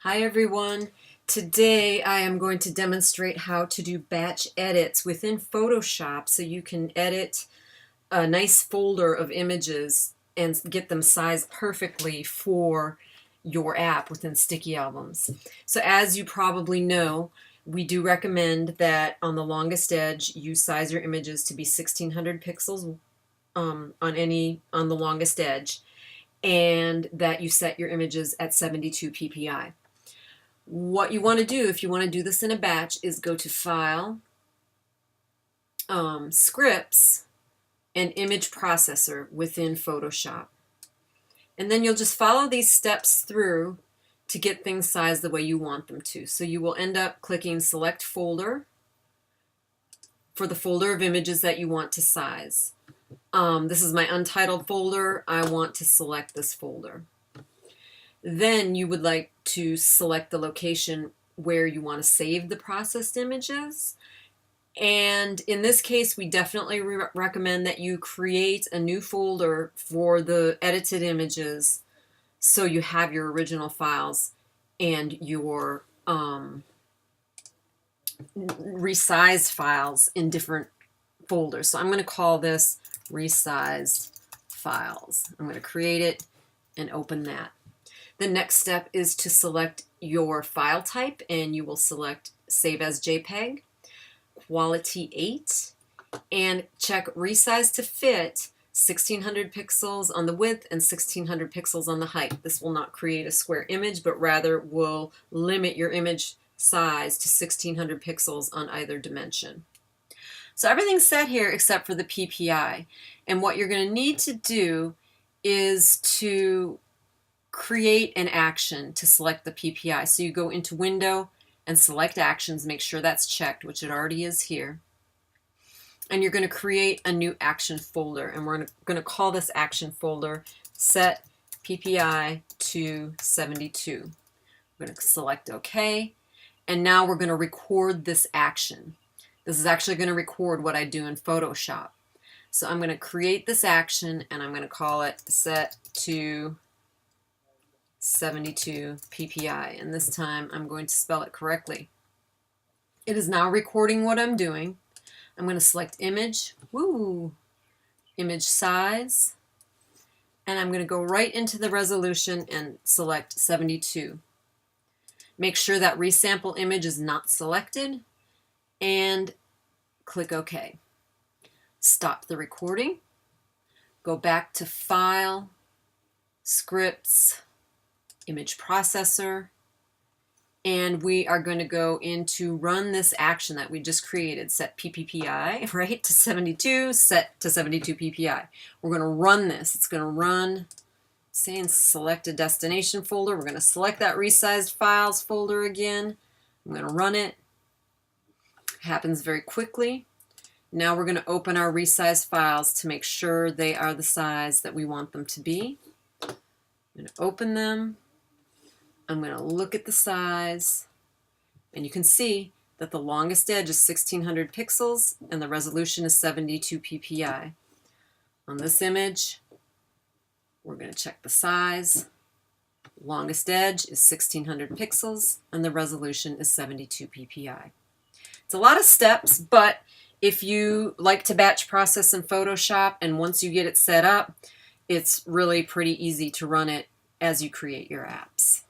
Hi everyone. Today I am going to demonstrate how to do batch edits within Photoshop so you can edit a nice folder of images and get them sized perfectly for your app within Sticky Albums. So as you probably know, we do recommend that on the longest edge you size your images to be 1600 pixels on the longest edge, and that you set your images at 72 ppi. What you want to do if you want to do this in a batch is go to File, Scripts, and Image Processor within Photoshop. And then you'll just follow these steps through to get things sized the way you want them to. So you will end up clicking Select Folder for the folder of images that you want to size. This is my untitled folder. I want to select this folder. Then you would like to select the location where you want to save the processed images. And in this case, we definitely recommend that you create a new folder for the edited images so you have your original files and your resized files in different folders. So I'm going to call this resized files. I'm going to create it and open that. The next step is to select your file type, and you will select Save as JPEG, Quality 8, and check Resize to fit 1600 pixels on the width and 1600 pixels on the height. This will not create a square image, but rather will limit your image size to 1600 pixels on either dimension. So everything's set here except for the PPI. And what you're going to need to do is to create an action to select the PPI. So you go into Window and select Actions, make sure that's checked, which it already is here. And you're going to create a new action folder, and we're going to call this action folder Set PPI to 72. We're going to select OK, and now we're going to record this action. This is actually going to record what I do in Photoshop. So I'm going to create this action, and I'm going to call it Set to 72 ppi, and this time I'm going to spell it correctly. It is now recording what I'm doing. I'm going to select Image, Image Size, and I'm going to go right into the resolution and select 72. Make sure that Resample Image is not selected, and click OK. Stop the recording, go back to File, Scripts, Image Processor, and we are going to go into run this action that we just created, set PPI, right, to 72, set to 72 PPI. We're going to run this. It's going to run, saying select a destination folder. We're going to select that resized files folder again. I'm going to run it. It happens very quickly. Now we're going to open our resized files to make sure they are the size that we want them to be. I'm going to open them. I'm going to look at the size, and you can see that the longest edge is 1600 pixels and the resolution is 72 ppi. On this image, we're going to check the size. Longest edge is 1600 pixels and the resolution is 72 ppi. It's a lot of steps, but if you like to batch process in Photoshop, and once you get it set up, it's really pretty easy to run it as you create your apps.